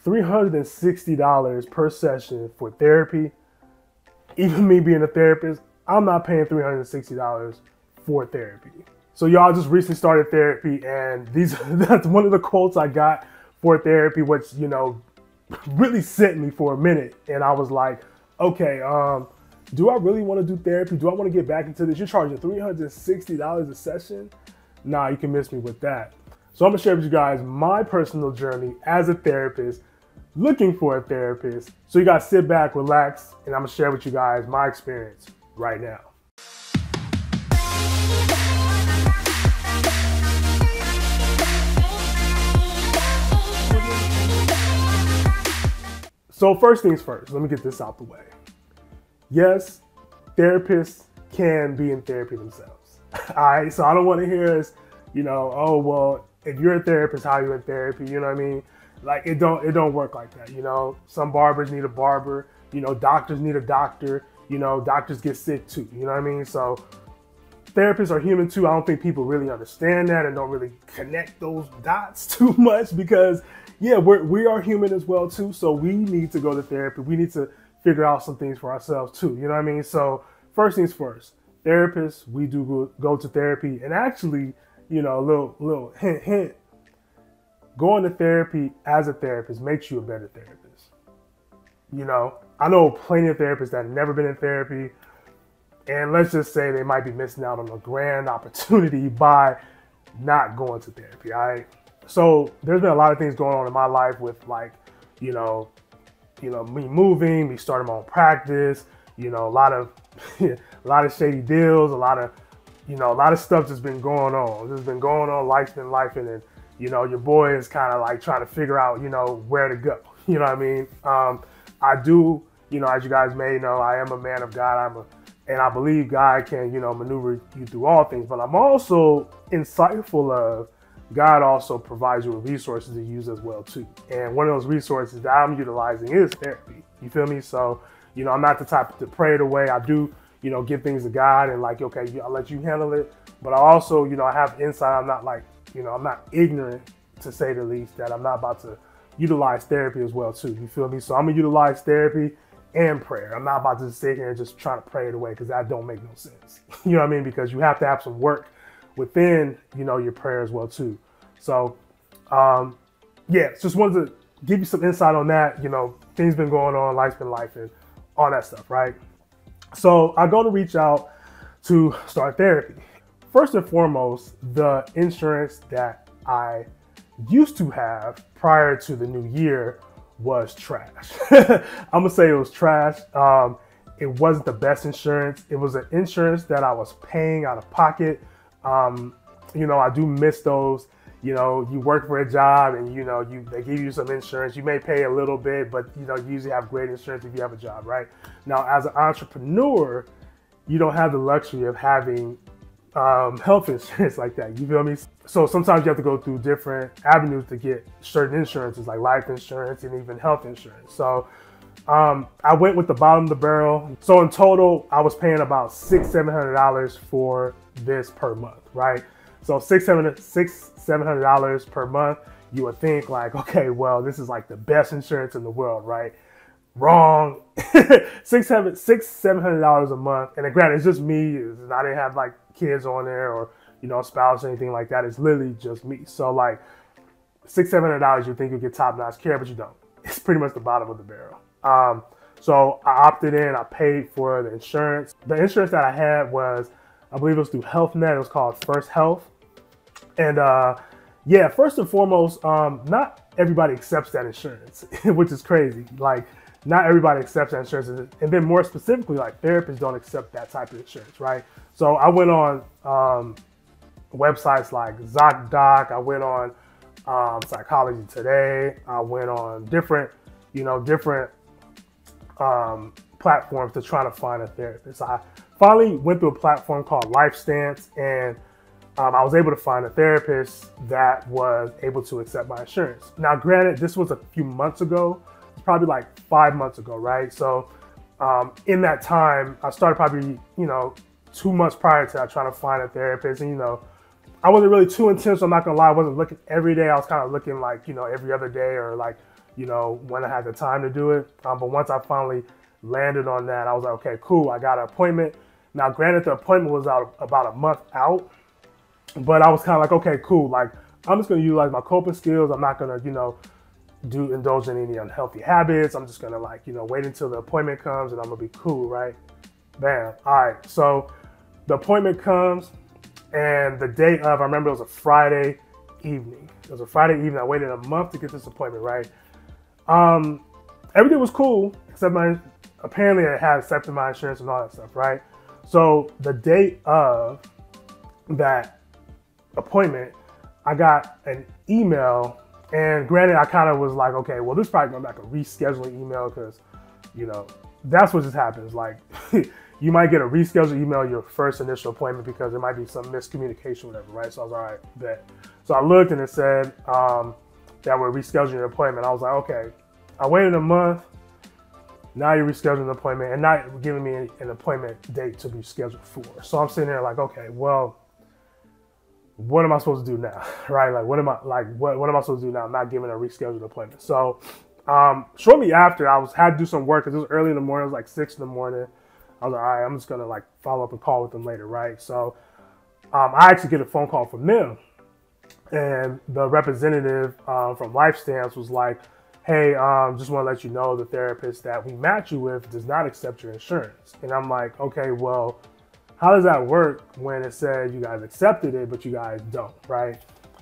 $360 per session for therapy. Even me being a therapist, I'm not paying $360 for therapy. So y'all just recently started therapy, and that's one of the quotes I got for therapy, which, you know, really sent me for a minute. And I was like, okay, do I really want to do therapy? Do I want to get back into this? You're charging $360 a session? Nah, you can miss me with that. So I'm gonna share with you guys my personal journey as a therapist, looking for a therapist. So you guys sit back, relax, and I'm gonna share with you guys my experience right now. So first things first, let me get this out the way. Yes, therapists can be in therapy themselves. All right, so I don't want to hear us, you know, oh, well, if you're a therapist, how are you in therapy? You know what I mean? Like, it don't work like that. You know, some barbers need a barber, you know, doctors need a doctor, you know, doctors get sick too, you know what I mean? So therapists are human too. I don't think people really understand that and don't really connect those dots too much because, yeah, we are human as well too. So we need to go to therapy. We need to figure out some things for ourselves too. You know what I mean? So first things first, therapists, we do go to therapy. And actually, you know, a little hint, going to therapy as a therapist makes you a better therapist. You know, I know plenty of therapists that have never been in therapy, and let's just say they might be missing out on a grand opportunity by not going to therapy. All right. So there's been a lot of things going on in my life with, like, you know, me moving, me starting my own practice, you know, a lot of shady deals, a lot of stuff that's been going on. There's been going on, life's been lifing, and, you know, your boy is kind of like trying to figure out, you know, where to go. You know what I mean? I do, you know, as you guys may know, I am a man of God. And I believe God can, you know, maneuver you through all things, but I'm also insightful of God also provides you with resources to use as well too. And one of those resources that I'm utilizing is therapy. You feel me? So, you know, I'm not the type to pray it away. I do, you know, give things to God and like, okay, I'll let you handle it. But I also, you know, I have insight. I'm not like, you know, I'm not ignorant, to say the least, that I'm not about to utilize therapy as well too. You feel me? So I'm gonna utilize therapy and prayer. I'm not about to sit here and just try to pray it away because that don't make no sense. You know what I mean? Because you have to have some work within, you know, your prayer as well too. So, yeah, just wanted to give you some insight on that. You know, things been going on, life's been life, and all that stuff, right? So I go to reach out to start therapy. First and foremost, the insurance that I used to have prior to the new year was trash. I'm gonna say it was trash. It wasn't the best insurance. It was an insurance that I was paying out of pocket. You know, I do miss those. You know, you work for a job and, you know, they give you some insurance. You may pay a little bit, but, you know, you usually have great insurance if you have a job, right? Now, as an entrepreneur, you don't have the luxury of having health insurance like that. You feel me? So sometimes you have to go through different avenues to get certain insurances, like life insurance and even health insurance. So I went with the bottom of the barrel. So in total, I was paying about $600-700 for this per month, right? So $600-700 per month. You would think like, okay, well, this is like the best insurance in the world, right? Wrong. $600-700 a month. And granted, it's just me. I didn't have like kids on there or, you know, a spouse or anything like that. It's literally just me. So like $600-700, you think you get top-notch care, but you don't. It's pretty much the bottom of the barrel. So I opted in. I paid for the insurance. The insurance that I had was, I believe it was through HealthNet. It was called First Health. And yeah, first and foremost, not everybody accepts that insurance, which is crazy. Like, not everybody accepts that insurance. And then more specifically, like, therapists don't accept that type of insurance, right? So I went on websites like ZocDoc. I went on Psychology Today. I went on different platforms to try to find a therapist. I finally went through a platform called LifeStance, and I was able to find a therapist that was able to accept my insurance. Now, granted, this was a few months ago, probably like 5 months ago, right? So in that time, I started probably, 2 months prior to that trying to find a therapist. And, I wasn't really too intense. I'm not gonna lie. I wasn't looking every day. I was kind of looking like, every other day or like, when I had the time to do it. But once I finally landed on that, I was like, okay, cool. I got an appointment. Now, granted, the appointment was out about a month out, but I was kind of like, okay, cool. Like, I'm just going to utilize my coping skills. I'm not going to, indulge in any unhealthy habits. I'm just going to wait until the appointment comes and I'm going to be cool, right? Bam. All right. So the appointment comes and the day of, I remember it was a Friday evening. It was a Friday evening. I waited a month to get this appointment, right? Everything was cool, except apparently I had accepted my insurance and all that stuff, right? So the day of that appointment, I got an email, and granted, I kind of was like, okay, well, this is probably going to be like a rescheduling email because, that's what just happens. Like, you might get a rescheduled email your first initial appointment because there might be some miscommunication, whatever, right? So I was all right, bet. So I looked and it said that we're rescheduling your appointment. I was like, okay, I waited a month. Now you're rescheduling an appointment and not giving me an appointment date to be scheduled for. So I'm sitting there like, okay, well, what am I supposed to do now, right? Like, what am I supposed to do now? I'm not giving a rescheduled appointment. So shortly after, I had to do some work because it was early in the morning. It was like 6 in the morning. I was like, all right, I'm just gonna follow up and call with them later, right? So I actually get a phone call from them, and the representative from LifeStance was like, hey, just want to let you know the therapist that we match you with does not accept your insurance. And I'm like, okay, well, how does that work when it said you guys accepted it, but you guys don't, right?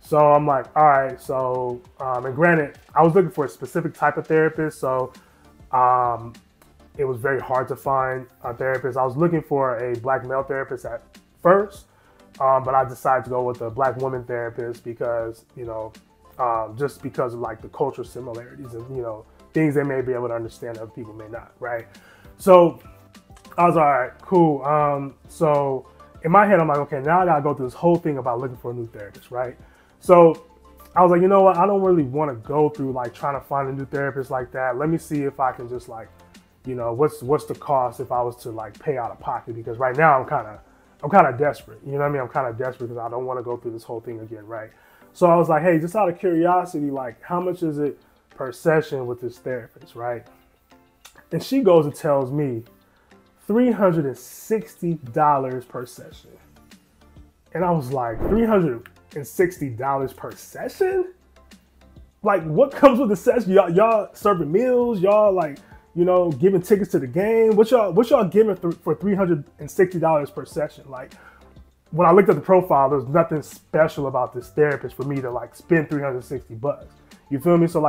So I'm like, all right, so, and granted, I was looking for a specific type of therapist, so it was very hard to find a therapist. I was looking for a Black male therapist at first, but I decided to go with a Black woman therapist because, just because of the cultural similarities and, things they may be able to understand that other people may not, right? So I was all right, cool. So in my head, I'm like, okay, now I gotta go through this whole thing about looking for a new therapist, right? So I was like, you know what? I don't really want to go through trying to find a new therapist like that. Let me see if I can just what's the cost if I was to pay out of pocket? Because right now I'm kind of desperate. You know what I mean? I'm kind of desperate because I don't want to go through this whole thing again, right? So I was like, hey, just out of curiosity, how much is it per session with this therapist, right? And she goes and tells me $360 per session. And I was like, $360 per session? What comes with the session? Y'all serving meals? Y'all giving tickets to the game? What y'all giving for $360 per session? When I looked at the profile, there's nothing special about this therapist for me to spend $360. You feel me? So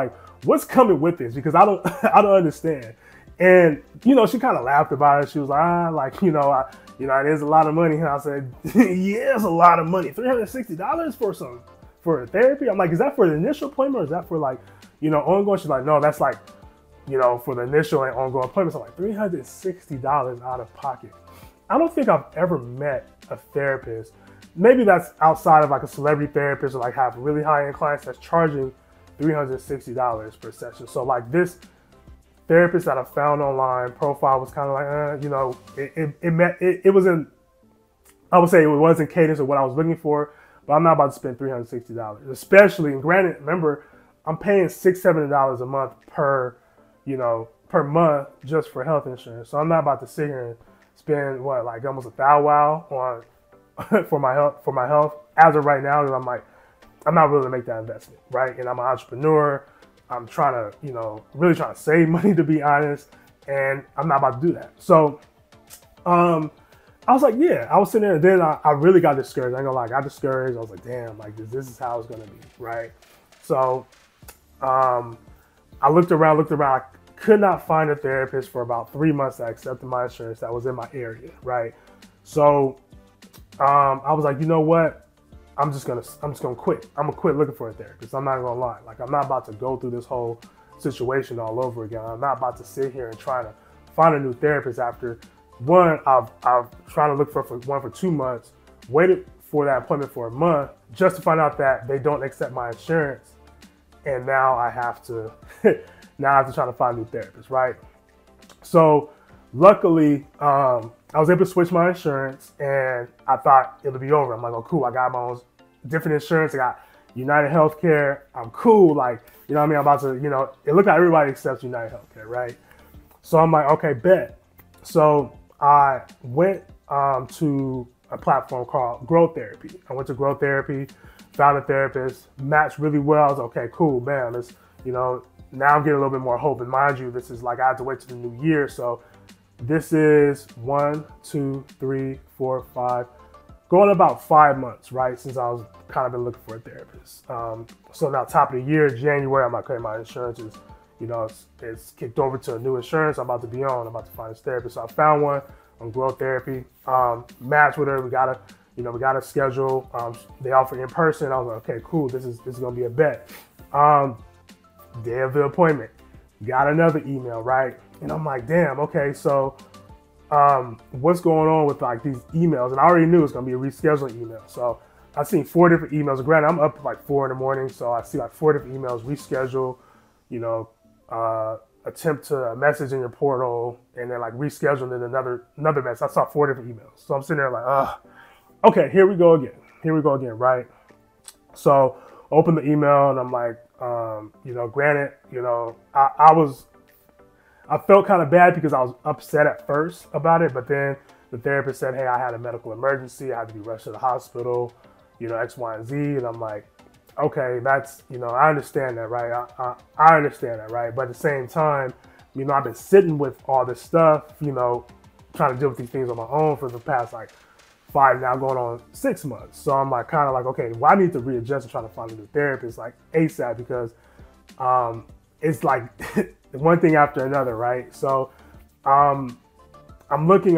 what's coming with this? Because I don't understand. And she kind of laughed about it. She was like, it is a lot of money. And I said, yeah, it's a lot of money. $360 for therapy. I'm like, is that for the initial appointment or is that for ongoing? She's like, no, that's for the initial and ongoing appointments. I'm like, $360 out of pocket. I don't think I've ever met a therapist. Maybe that's outside of a celebrity therapist or have really high-end clients that's charging $360 per session. So this therapist that I found online profile was kind of it wasn't, I would say it wasn't cadence of what I was looking for, but I'm not about to spend $360, especially, and granted, remember, I'm paying $600-700 a month per month just for health insurance. So I'm not about to sit here and spend almost a thou wow on for my health as of right now. And I'm not willing to make that investment, right? And I'm an entrepreneur. I'm trying to, really trying to save money, to be honest, and I'm not about to do that. So, I was like, yeah, I was sitting there, and then I really got discouraged. I ain't gonna lie, I got discouraged. I was like, damn, this is how it's gonna be, right? So, I looked around. I could not find a therapist for about 3 months that accepted my insurance that was in my area, right? So, I was like, you know what? I'm just gonna quit. I'm gonna quit looking for a therapist. I'm not gonna lie. I'm not about to go through this whole situation all over again. I'm not about to sit here and try to find a new therapist after one. I've tried to look for one for 2 months, waited for that appointment for a month just to find out that they don't accept my insurance, and now I have to try to find a new therapist, right? So luckily, I was able to switch my insurance, and I thought it would be over. I'm like, oh, cool, I got my own different insurance. I got United Healthcare, I'm cool. Like, you know what I mean? I'm about to, you know, it looked like everybody accepts United Healthcare, right? So I'm like, okay, bet. So I went to a platform called Growth Therapy. I went to Growth Therapy, found a therapist, matched really well. I was okay, cool, man. It's, you know, now I'm getting a little bit more hope. And mind you, this is like, I had to wait to the new year. So this is 1, 2, 3, 4, 5, going about 5 months, right? Since I was kind of been looking for a therapist. So now top of the year, January, I'm like, okay, my insurance is, you know, it's kicked over to a new insurance I'm about to be on. I'm about to find this therapist. So I found one on Growth Therapy, matched with her. We got a schedule. They offer in person. I was like, okay, cool. This is gonna be a bet. Day of the appointment, got another email, right? And I'm like, damn, okay, so what's going on with like these emails? And I already knew it's gonna be a rescheduling email. So I seen 4 different emails. Granted, I'm up at like 4 in the morning, so I see like 4 different emails, reschedule, you know, attempt to message in your portal, and then like reschedule, and then another message. I saw 4 different emails. So I'm sitting there like, okay, here we go again, right? So open the email, and I'm like, you know, granted, you know, I felt kind of bad because I was upset at first about it, but then the therapist said, hey, I had a medical emergency. I had to be rushed to the hospital, you know, X, Y, and Z. And I'm like, okay, that's, you know, I understand that, right? I understand that, right? But at the same time, you know, I've been sitting with all this stuff, you know, trying to deal with these things on my own for the past like 5, now going on 6 months. So I'm like, kind of like, okay, well, I need to readjust and try to find a new therapist like ASAP, because it's like one thing after another, right? So I'm looking.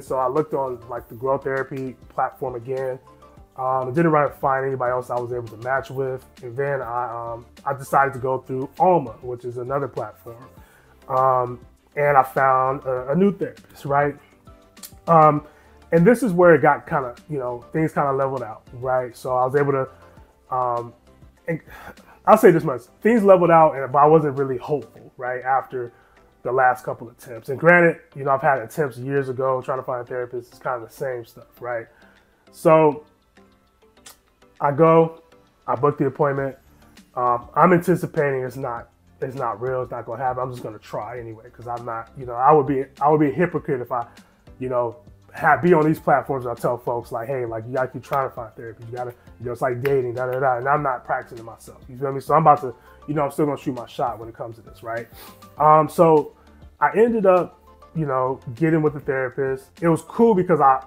So I looked on like the Growth Therapy platform again. Didn't really find anybody else I was able to match with. And then I decided to go through Alma, which is another platform. And I found a new therapist, right? And this is where it got kind of, you know, things kind of leveled out, right? So I was able to, and I'll say this much, things leveled out, but I wasn't really hopeful, right? After the last couple of attempts. And granted, you know, I've had attempts years ago trying to find a therapist. It's kind of the same stuff, right? So I go, I book the appointment. I'm anticipating it's not real. It's not going to happen. I'm just going to try anyway, because I'm not, you know, I would be a hypocrite if I, you know, be on these platforms and I tell folks like, hey, like, you got to keep trying to find therapy. You got to, you know, it's like dating, da, da, da. And I'm not practicing it myself. You feel me? So I'm about to, you know, I'm still going to shoot my shot when it comes to this, right? So I ended up, you know, getting with the therapist. It was cool because I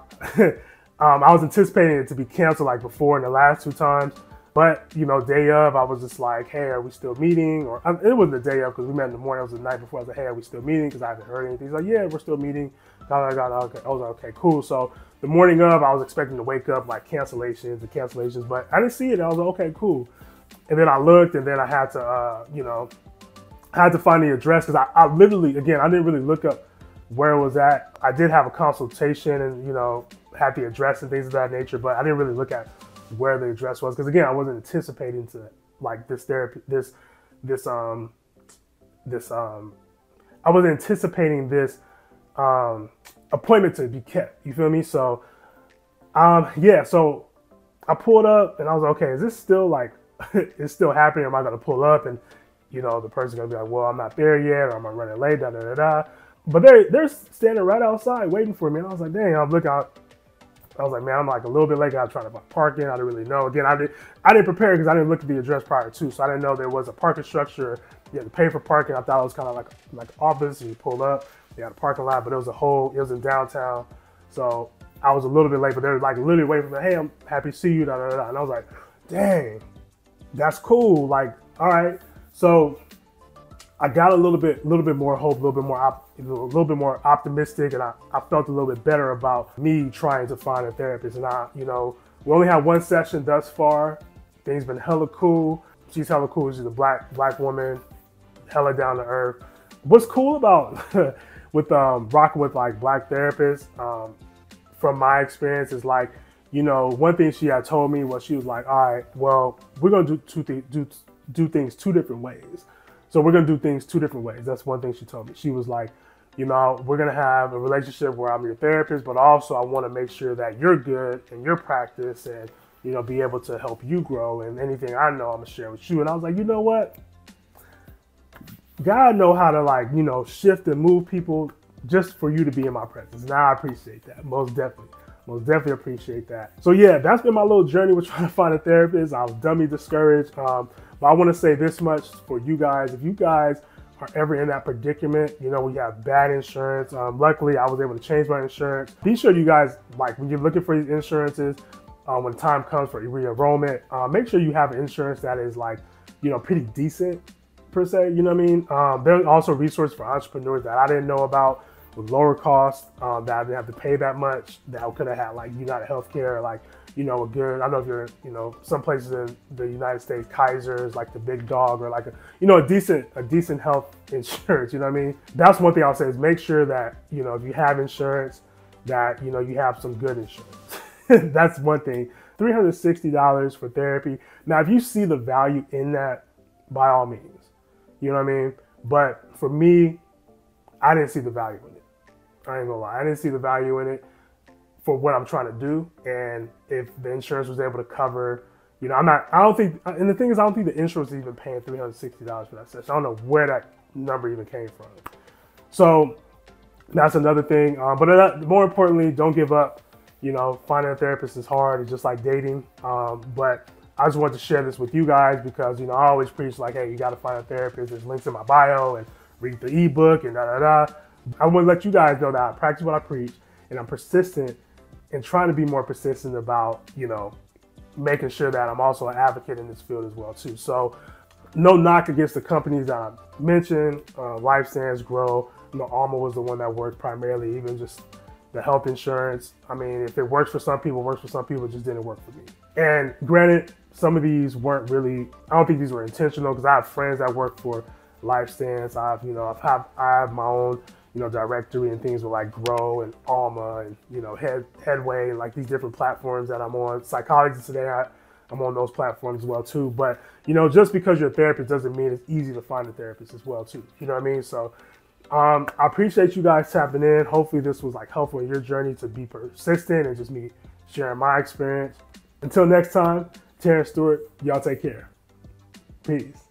was anticipating it to be canceled like before in the last 2 times. But, you know, day of, I was just like, hey, are we still meeting? Or it wasn't the day of because we met in the morning. It was the night before. I was like, hey, are we still meeting? Because I haven't heard anything. He's like, yeah, we're still meeting. Okay. I was like, okay, cool. So the morning of, I was expecting to wake up like cancellations, but I didn't see it. I was like, okay, cool. And then I looked, and then I had to, you know, I had to find the address, because I literally, again, I didn't really look up where it was at. I did have a consultation and, you know, had the address and things of that nature, but I didn't really look at where the address was, because again, I wasn't anticipating to like this therapy, I wasn't anticipating this appointment to be kept. You feel me? So, yeah. So I pulled up, and I was like, okay, is this still like, it's still happening? Am I gonna pull up, and you know, the person's gonna be like, well, I'm not there yet, or I'm running late, da da da da. But they're standing right outside waiting for me, and I was like, dang, I'm looking out. I was like, man, I'm like a little bit late. I was trying to find parking. I didn't really know. Again, I didn't prepare because I didn't look at the address prior to, so I didn't know there was a parking structure. You had to pay for parking. I thought it was kind of like office, and you pull up, you had a parking lot, but it was in downtown. So I was a little bit late, but they were like literally waiting for me. Hey, I'm happy to see you, da da da. And I was like, dang, that's cool. Like, all right. So I got a little bit more hope, a little bit more optimistic, and I felt a little bit better about me trying to find a therapist. And you know, we only had 1 session thus far. Things been hella cool. She's hella cool. She's a black woman, hella down to earth. What's cool about with rocking with like black therapists, from my experience, is like, you know, one thing she had told me was, she was like, all right, well, we're gonna do things 2 different ways. So we're going to do things 2 different ways. That's one thing she told me. She was like, you know, we're going to have a relationship where I'm your therapist, but also I want to make sure that you're good in your practice, and, you know, be able to help you grow, and anything I know, I'm gonna share with you. And I was like, you know what? God know how to, like, you know, shift and move people just for you to be in my presence. And I appreciate that. Most definitely appreciate that. So yeah, that's been my little journey with trying to find a therapist. I was dummy discouraged. But I want to say this much for you guys. If you guys are ever in that predicament, you know, when you have bad insurance, luckily I was able to change my insurance. Be sure you guys, like, when you're looking for these insurances, when time comes for re-enrollment, make sure you have insurance that is, like, you know, pretty decent per se, you know what I mean? There's also resources for entrepreneurs that I didn't know about with lower costs, that I didn't have to pay that much, that I could have had, like, United Healthcare, like, you know, a good, I don't know if you're, you know, some places in the United States, Kaiser is like the big dog, or like a, you know, a decent health insurance, you know what I mean? That's one thing I'll say, is make sure that, you know, if you have insurance, that, you know, you have some good insurance. That's one thing. $360 for therapy. Now, if you see the value in that, by all means, you know what I mean? But for me, I didn't see the value in it. I ain't gonna lie. I didn't see the value in it for what I'm trying to do. And if the insurance was able to cover, you know, I don't think, and the thing is, I don't think the insurance is even paying $360 for that session. I don't know where that number even came from. So that's another thing. But more importantly, don't give up. You know, finding a therapist is hard. It's just like dating. But I just wanted to share this with you guys because, you know, I always preach like, hey, you got to find a therapist. There's links in my bio, and read the ebook and I want to let you guys know that I practice what I preach, and I'm persistent in trying to be more persistent about, you know, making sure that I'm also an advocate in this field as well too. So no knock against the companies that I mentioned, LifeStance, Grow. You know, Alma was the one that worked primarily, even just the health insurance. I mean, if it works for some people, it works for some people, it just didn't work for me. And granted, some of these weren't really, I don't think these were intentional, because I have friends that work for LifeStance. I have my own, you know, directory and things with like Grow and Alma and, you know, Headway, and like these different platforms that I'm on. Psychology Today, I'm on those platforms as well too. But, you know, just because you're a therapist doesn't mean it's easy to find a therapist as well too. You know what I mean? So I appreciate you guys tapping in. Hopefully this was like helpful in your journey to be persistent, and just me sharing my experience. Until next time, Terrence Stewart, y'all take care. Peace.